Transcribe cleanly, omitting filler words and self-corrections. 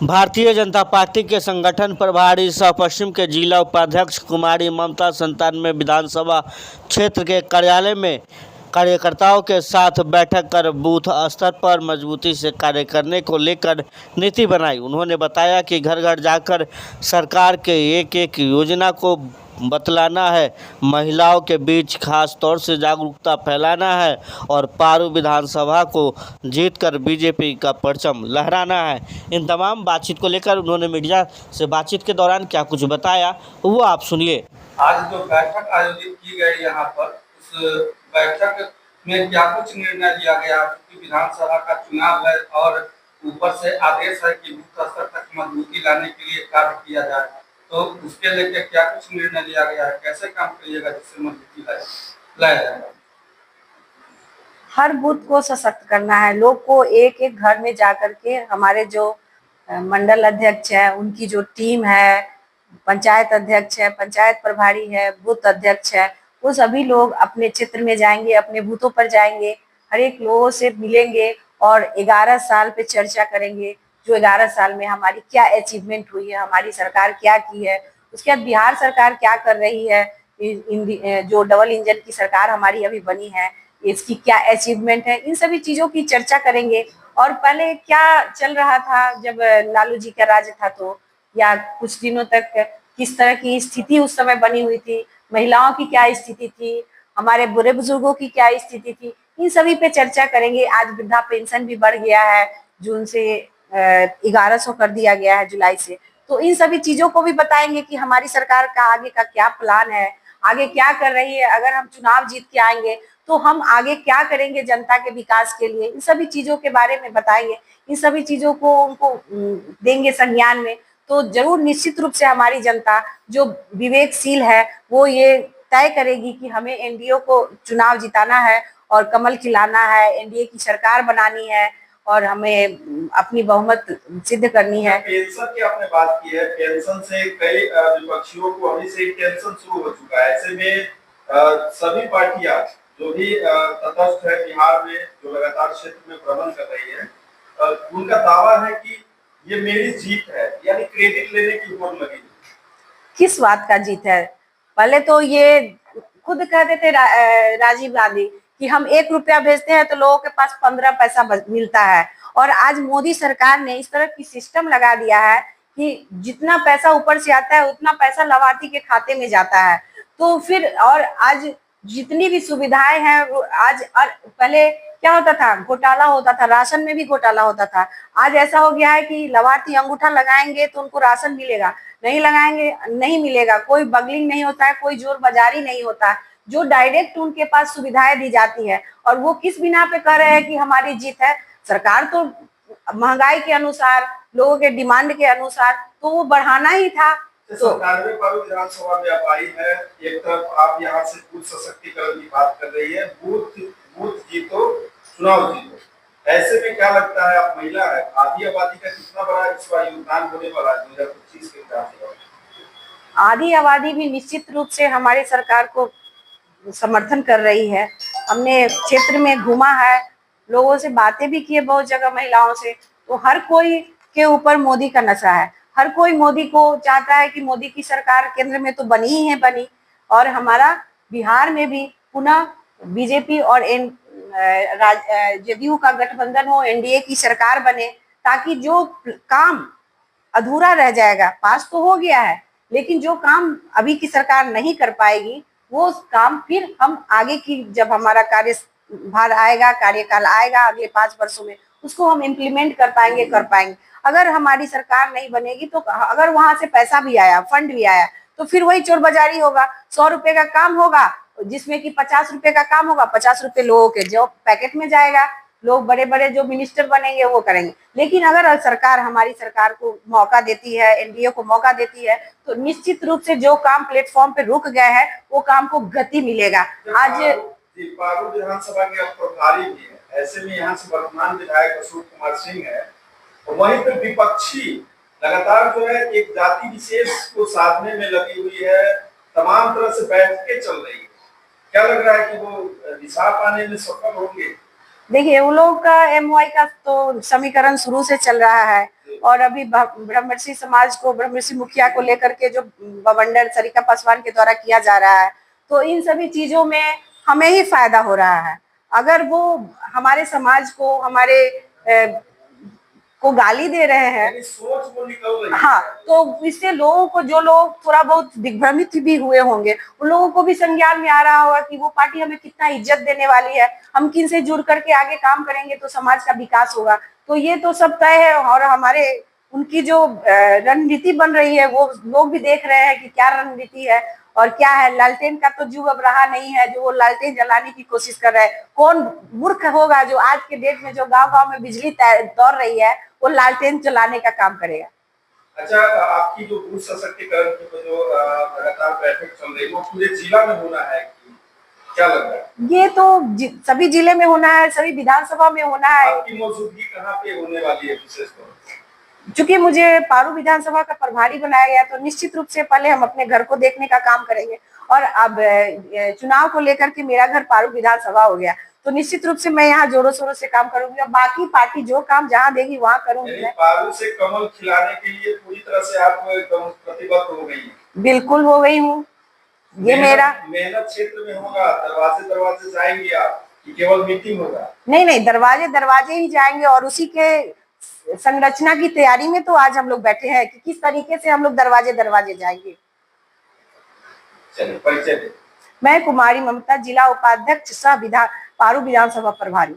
Bharatiya Janata party के संगठन प्रभारी सह पश्चिम के जिला उपाध्यक्ष कुमारी ममता 97 विधानसभा क्षेत्र के कार्यालय में कार्यकर्ताओं के साथ बैठक कर बूथ स्तर पर मजबूती से कार्य करने को लेकर नीति बनाई। उन्होंने बताया कि घर घर जाकर सरकार के एक एक योजना को बतलाना है, महिलाओं के बीच खास तौर से जागरूकता फैलाना है और पारू विधानसभा को जीतकर बीजेपी का परचम लहराना है। इन तमाम बातचीत को लेकर उन्होंने मीडिया से बातचीत के दौरान क्या कुछ बताया वो आप सुनिए। आज जो बैठक आयोजित की गई यहाँ पर, उस बैठक में क्या कुछ निर्णय लिया गया? क्योंकि विधानसभा का चुनाव है और ऊपर से आदेश है कि बूथ स्तर तक मजबूती लाने के लिए कार्य किया जाए, तो उसके लेके क्या कुछ निर्णय लिया गया है? कैसे काम करिएगा जिससे मजबूती लाया जाएगा? हर बूथ को सशक्त करना है। लोग को एक एक घर में जाकर के हमारे जो मंडल अध्यक्ष है, उनकी जो टीम है, पंचायत अध्यक्ष है, पंचायत प्रभारी है, बूथ अध्यक्ष है, वो सभी लोग अपने क्षेत्र में जाएंगे, अपने बूथों पर जाएंगे, हर एक लोगों से मिलेंगे और 11 साल पे चर्चा करेंगे। जो 11 साल में हमारी क्या अचीवमेंट हुई है, हमारी सरकार क्या की है, उसके बाद बिहार सरकार क्या कर रही है, जो डबल इंजन की सरकार हमारी अभी बनी है, इसकी क्या अचीवमेंट है, इन सभी चीजों की चर्चा करेंगे। और पहले क्या चल रहा था जब लालू जी का राज था, तो या कुछ दिनों तक किस तरह की स्थिति उस समय बनी हुई थी, महिलाओं की क्या स्थिति थी, हमारे बुरे बुजुर्गों की क्या स्थिति थी, इन सभी पे चर्चा करेंगे। आज वृद्धा पेंशन भी बढ़ गया है, जून से 1100 कर दिया गया है जुलाई से, तो इन सभी चीजों को भी बताएंगे कि हमारी सरकार का आगे का क्या प्लान है, आगे क्या कर रही है। अगर हम चुनाव जीत के आएंगे तो हम आगे क्या करेंगे जनता के विकास के लिए, इन सभी चीजों के बारे में बताएंगे। इन सभी चीजों को उनको देंगे संज्ञान में, तो जरूर निश्चित रूप से हमारी जनता जो विवेकशील है वो ये तय करेगी कि हमें एनडीए को चुनाव जिताना है और कमल खिलाना है, एनडीए की सरकार बनानी है और हमें अपनी बहुमत सिद्ध करनी है। पेंशन की आपने बात की है, पेंशन से कई विपक्षियों को अभी से टेंशन शुरू हो चुका है। ऐसे में सभी पार्टियां जो भी तटस्थ है बिहार में, जो लगातार क्षेत्र में भ्रमण कर रही है, उनका दावा है कि ये मेरी जीत है, यानी क्रेडिट लेने की होड़ लगी। किस बात का जीत है? पहले तो ये खुद कहते थे राजीव गांधी कि हम 1 रुपया भेजते हैं तो लोगों के पास 15 पैसा मिलता है, और आज मोदी सरकार ने इस तरह की सिस्टम लगा दिया है कि जितना पैसा ऊपर से आता है उतना पैसा लाभार्थी के खाते में जाता है। तो फिर और आज जितनी भी सुविधाएं हैं आज, और पहले क्या होता था, घोटाला होता था, राशन में भी घोटाला होता था। आज ऐसा हो गया है कि लाभार्थी अंगूठा लगाएंगे तो उनको राशन मिलेगा, नहीं लगाएंगे नहीं मिलेगा। कोई बगलिंग नहीं होता है, कोई जोर बाजारी नहीं होता है, जो डायरेक्ट उनके पास सुविधाएं दी जाती है। और वो किस बिना पे कह रहे हैं कि हमारी जीत है? सरकार तो महंगाई के अनुसार, लोगों के डिमांड के अनुसार तो वो बढ़ाना ही था। तो सरकार में पारू विधानसभा में आप आई है, एक तरफ आप यहाँ से बूथ सशक्तिकरण की बात कर रही है, बूथ जीतो चुनाव जीतो। ऐसे में क्या लगता है, आप महिला है, आधी आबादी का कितना बड़ा इस बार योगदान होने वाला 2025 के हिसाब? आधी आबादी भी निश्चित रूप से हमारी सरकार को समर्थन कर रही है। हमने क्षेत्र में घूमा है, लोगों से बातें भी की है, बहुत जगह महिलाओं से, तो हर कोई के ऊपर मोदी का नशा है। हर कोई मोदी को चाहता है कि मोदी की सरकार केंद्र में तो बनी ही है बनी, और हमारा बिहार में भी पुनः बीजेपी और जेडीयू का गठबंधन हो, एनडीए की सरकार बने, ताकि जो काम अधूरा रह जाएगा, पास तो हो गया है, लेकिन जो काम अभी की सरकार नहीं कर पाएगी वो काम फिर हम आगे की, जब हमारा कार्यभार आएगा, कार्यकाल आएगा अगले 5 वर्षों में, उसको हम इम्प्लीमेंट कर पाएंगे। अगर हमारी सरकार नहीं बनेगी तो अगर वहां से पैसा भी आया, फंड भी आया, तो फिर वही चोर बाजारी होगा। 100 रुपए का काम होगा जिसमें कि 50 रुपए का काम होगा, 50 रुपए लोगों के जो पैकेट में जाएगा, लोग बड़े बड़े जो मिनिस्टर बनेंगे वो करेंगे। लेकिन अगर सरकार, हमारी सरकार को मौका देती है, एनडीए को मौका देती है, तो निश्चित रूप से जो काम प्लेटफॉर्म पे रुक गए हैं वो काम को गति मिलेगा। आज पारू विधानसभा के प्रभारी भी है, ऐसे में यहाँ से वर्तमान विधायक अशोक कुमार सिंह है, वहीं पे विपक्षी लगातार जो है एक जाति विशेष को साधने में लगी हुई है, तमाम तरह से बैठ के चल रही है। क्या लग रहा है कि वो दिशा पाने में सफल होंगे? देखिए, उन लोगों का एमवाई का तो समीकरण शुरू से चल रहा है, और अभी ब्रह्मर्षि समाज को, ब्रह्मर्षि मुखिया को लेकर के जो बवंडर सरिता पासवान के द्वारा किया जा रहा है, तो इन सभी चीजों में हमें ही फायदा हो रहा है। अगर वो हमारे समाज को, हमारे को गाली दे रहे हैं, यानी सोच वो निकल रही है। हाँ, तो इससे लोगों को, जो लोग थोड़ा बहुत दिग्भ्रमित भी हुए होंगे, उन लोगों को भी संज्ञान में आ रहा होगा कि वो पार्टी हमें कितना इज्जत देने वाली है, हम किन से जुड़ करके आगे काम करेंगे तो समाज का विकास होगा। तो ये तो सब तय है, और हमारे उनकी जो रणनीति बन रही है वो लोग भी देख रहे हैं कि क्या रणनीति है और क्या है। लालटेन का तो युग अब रहा नहीं है, जो वो लालटेन जलाने की कोशिश कर रहा है। कौन मूर्ख होगा जो आज के डेट में जो गांव-गांव में बिजली दौड़ रही है, वो लालटेन जलाने का काम करेगा। अच्छा, आपकी जो बूथ सशक्तिकरण की जो लगातार बैठक चल रही है, वो पूरे जिला में होना है कि क्या लग रहा है? ये तो सभी जिले में होना है, सभी विधानसभा में होना है। आपकी मौजूदगी कहाँ पे होने वाली है विशेष तौर पर? चूंकि मुझे पारू विधानसभा का प्रभारी बनाया गया, तो निश्चित रूप से पहले हम अपने घर को देखने का काम करेंगे। और अब चुनाव को लेकर के मेरा घर पारू विधानसभा हो गया, तो निश्चित रूप से मैं यहाँ जोरों शोरों से काम करूंगी, और बाकी पार्टी जो काम जहाँ देगी वहाँ करूंगी मैं। पारू से कमल खिलाने के लिए पूरी तरह से आप एकदम प्रतिबद्ध हो गई हैं। बिल्कुल हो गई हूँ। ये मेरा मेहनत क्षेत्र में होगा, दरवाजे दरवाजे जाएंगे आप कि केवल मीटिंग होगा? नहीं, दरवाजे दरवाजे ही जाएंगे, और उसी के संरचना की तैयारी में तो आज हम लोग बैठे हैं कि किस तरीके से हम लोग दरवाजे दरवाजे जाएंगे। चलिए, परिचय दें। मैं कुमारी ममता, जिला उपाध्यक्ष सह पारू विधानसभा प्रभारी।